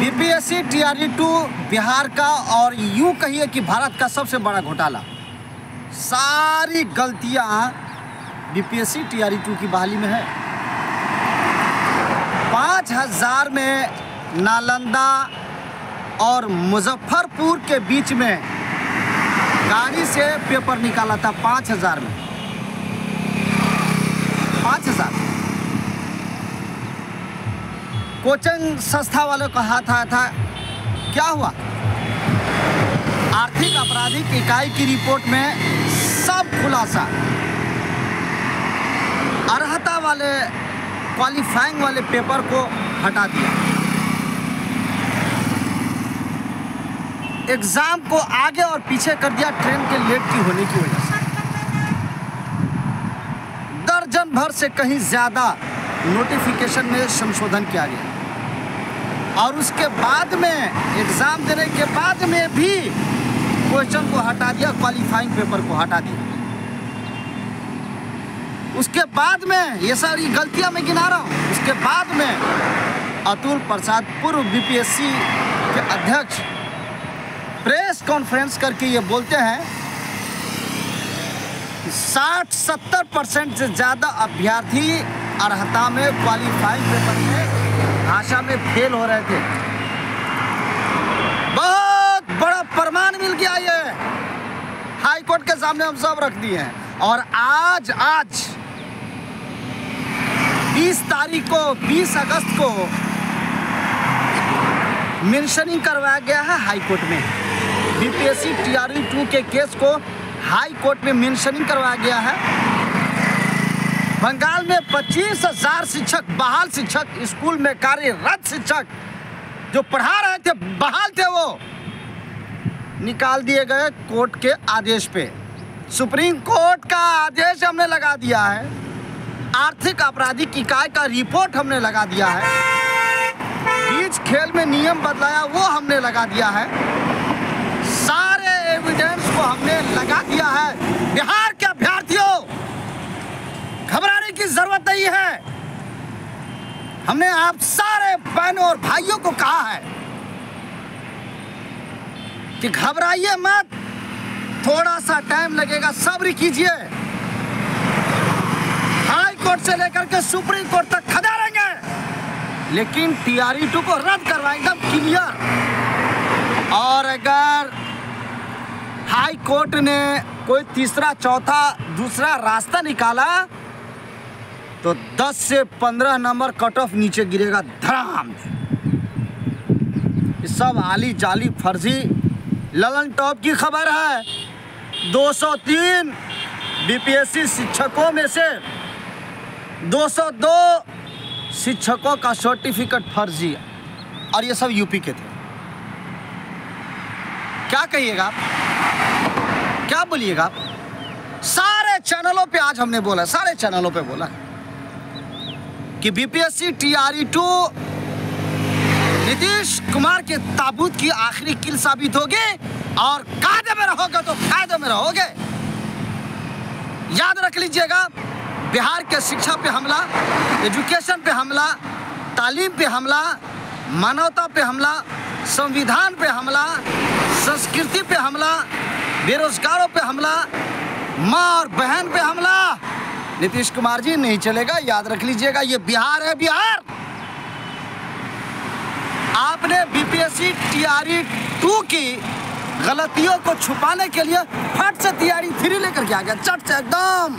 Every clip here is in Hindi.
बीपीएससी टीआरई 2 बिहार का और यूं कहिए कि भारत का सबसे बड़ा घोटाला। सारी गलतियां बीपीएससी टीआरई 2 की बहाली में है। 5000 में नालंदा और मुजफ्फरपुर के बीच में गाड़ी से पेपर निकाला था। 5000 में 5000 कोचिंग संस्था वालों का हाथ आया था। क्या हुआ? आर्थिक आपराधिक इकाई की रिपोर्ट में सब खुलासा, अर्हता वाले क्वालिफाइंग वाले पेपर को हटा दिया, एग्जाम को आगे और पीछे कर दिया ट्रेन के लेट की होने की वजह से। दर्जन भर से कहीं ज्यादा नोटिफिकेशन में संशोधन किया गया और उसके बाद में एग्जाम देने के बाद में भी क्वेश्चन को हटा दिया, क्वालिफाइंग पेपर को हटा दिया। उसके बाद में ये सारी गलतियां मैं गिना रहा हूं। उसके बाद में अतुल प्रसाद पूर्व बीपीएससी के अध्यक्ष प्रेस कॉन्फ्रेंस करके ये बोलते हैं कि 60-70% से ज़्यादा अभ्यर्थी अर्हता में क्वालिफाइंग पेपर में भाषा में फेल हो रहे थे। बहुत बड़ा प्रमाण मिल गया। ये हाई कोर्ट के सामने हम सब रख दिए हैं। और आज 20 अगस्त को मेंशनिंग करवाया गया है हाई कोर्ट में। बीपीएससी टीआरई 2 के केस को हाई कोर्ट में मेंशनिंग करवाया गया है। बंगाल में 25,000 शिक्षक, बहाल शिक्षक, स्कूल में कार्यरत शिक्षक जो पढ़ा रहे थे, बहाल थे, वो निकाल दिए गए कोर्ट के आदेश पे। सुप्रीम कोर्ट का आदेश हमने लगा दिया है। आर्थिक आपराधिक इकाई का रिपोर्ट हमने लगा दिया है। बीच खेल में नियम बदलाया वो हमने लगा दिया है। सारे एविडेंस को हमने लगा दिया है। बिहार के अभ्यर्थियों, घबराने की जरूरत नहीं है। हमने आप सारे बहनों और भाइयों को कहा है कि घबराइए मत, थोड़ा सा टाइम लगेगा, सब्र कीजिए। हाई कोर्ट से लेकर के सुप्रीम कोर्ट तक खदेड़ेंगे, लेकिन टीआरई 2 को रद्द करवाएंगे एकदम क्लियर। और अगर हाई कोर्ट ने कोई तीसरा, चौथा, दूसरा रास्ता निकाला तो 10 से 15 नंबर कट ऑफ नीचे गिरेगा धड़ाम। ये सब आली जाली फर्जी ललन टॉप की खबर है। 203 बीपीएससी शिक्षकों में से 202 शिक्षकों का सर्टिफिकेट फर्जी, और ये सब यूपी के थे। क्या कहिएगा आप? क्या बोलिएगा आप? सारे चैनलों पे आज हमने बोला, सारे चैनलों पे बोला कि बीपीएससी टीआरई 2 नीतीश कुमार के ताबूत की आखिरी किल साबित होगी और कायदे में रहोगे तो फायदे में रहोगे। याद रख लीजिएगा, बिहार के शिक्षा पे हमला, एजुकेशन पे हमला, तालीम पे हमला, मानवता पे हमला, संविधान पे हमला, संस्कृति पे हमला, बेरोजगारों पे हमला, माँ और बहन पे हमला, नीतीश कुमार जी नहीं चलेगा। याद रख लीजिएगा, ये बिहार है, बिहार। आपने बीपीएससी टीआरई 2 की गलतियों को छुपाने के लिए फट से टीआरई 3 लेकर के आ गया, चट से एकदम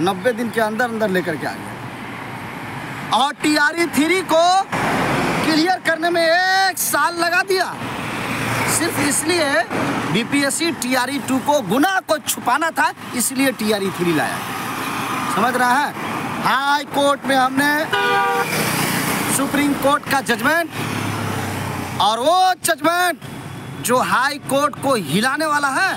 90 दिन के अंदर अंदर लेकर के आ गया। और टीआरई 3 को क्लियर करने में 1 साल लगा दिया, सिर्फ इसलिए बीपीएससी टीआरई 2 को गुनाह को छुपाना था, इसलिए टीआरई 3 लाया। समझ रहा है? हाई कोर्ट में हमने सुप्रीम कोर्ट का जजमेंट, और वो जजमेंट जो हाई कोर्ट को हिलाने वाला है,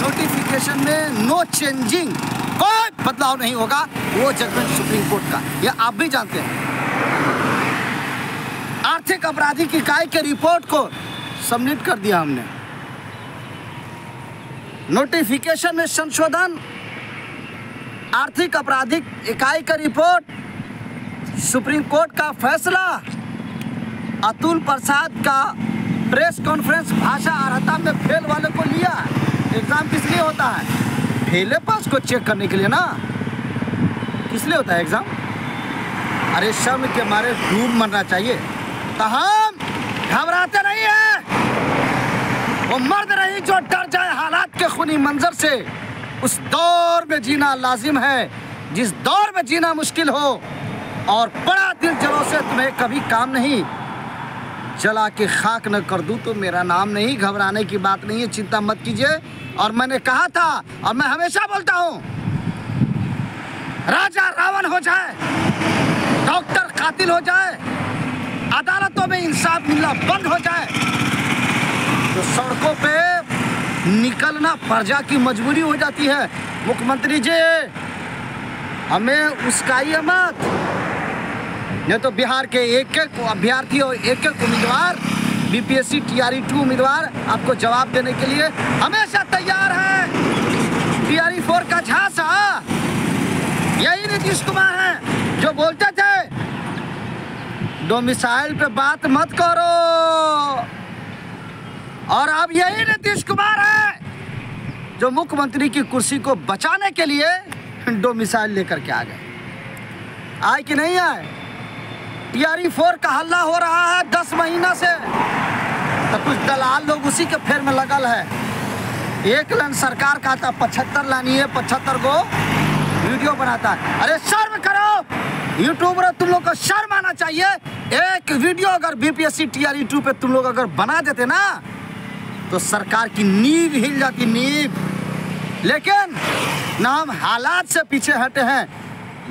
नोटिफिकेशन में नो चेंजिंग, कोई बदलाव नहीं होगा, वो जजमेंट सुप्रीम कोर्ट का, ये आप भी जानते हैं। आर्थिक आपराधिक इकाई के रिपोर्ट को सबमिट कर दिया हमने। नोटिफिकेशन में संशोधन, आर्थिक आपराधिक इकाई का रिपोर्ट, सुप्रीम कोर्ट का फैसला, अतुल प्रसाद का प्रेस कॉन्फ्रेंस भाषा अर्हता में फेल वाले को लिया। एग्जाम किस लिए होता है? फेले पास को चेक करने के लिए ना। किस लिए होता है एग्जाम? अरे शर्म के मारे डूब मरना चाहिए। तो हम घबराते नहीं है। वो मर्द नहीं जो डर जाए हालात के खूनी मंजर से। उस दौर में जीना लाजिम है जिस दौर में जीना मुश्किल हो। और बड़ा दिल जलों से तुम्हें कभी काम नहीं, जला के खाक न कर दूं तो मेरा नाम नहीं। घबराने की बात नहीं है, चिंता मत कीजिए। और मैंने कहा था और मैं हमेशा बोलता हूं, राजा रावण हो जाए, डॉक्टर कातिल हो जाए, अदालतों में इंसाफ मिलना बंद हो जाए, तो सड़कों पे निकलना प्रजा की मजबूरी हो जाती है। मुख्यमंत्री जी हमें उसकाइए मत। ये तो बिहार के एक एक अभ्यर्थी और एक एक उम्मीदवार बीपीएससी टीआरई 2 उम्मीदवार आपको जवाब देने के लिए हमेशा तैयार है। टीआरई 4 का झांसा यही नीतीश कुमार है जो बोलते थे डोमिसाइल पे बात मत करो, और अब यही नीतीश कुमार है जो मुख्यमंत्री की कुर्सी को बचाने के लिए डोमिसाइल लेकर के आ गए। आए कि नहीं आए? टीआरई 4 का हल्ला हो रहा है 10 महीना से, तो कुछ दलाल लोग उसी के फेर में लगल है। एक लाइन सरकार का था 75 लानी है, 75 को वीडियो बनाता है। अरे शर्म करो यूट्यूबर, तुम लोग को शर्म आना चाहिए। एक वीडियो अगर बीपीएससी टीआरई 2 पे तुम लोग अगर बना देते ना तो सरकार की नींव हिल जाती, नींव। लेकिन ना हम हालात से पीछे हटे हैं,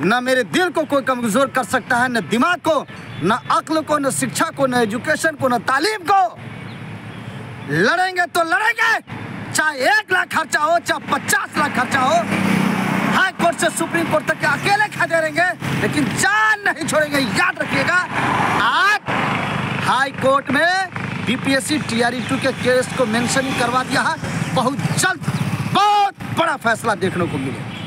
न मेरे दिल को कोई कमजोर कर सकता है, न दिमाग को, न अक्ल को, न शिक्षा को, न एजुकेशन को, न तालीम को। लड़ेंगे तो लड़ेंगे, चाहे 1 लाख खर्चा हो, चाहे 50 लाख खर्चा हो। हाई कोर्ट से सुप्रीम कोर्ट तक के अकेले खदेड़ेंगे, लेकिन जान नहीं छोड़ेंगे। याद रखिएगा, आज हाई कोर्ट में बीपीएससी टीआरई 2 के केस को मेंशन करवा दिया है। बहुत जल्द बहुत बड़ा फैसला देखने को मिलेगा।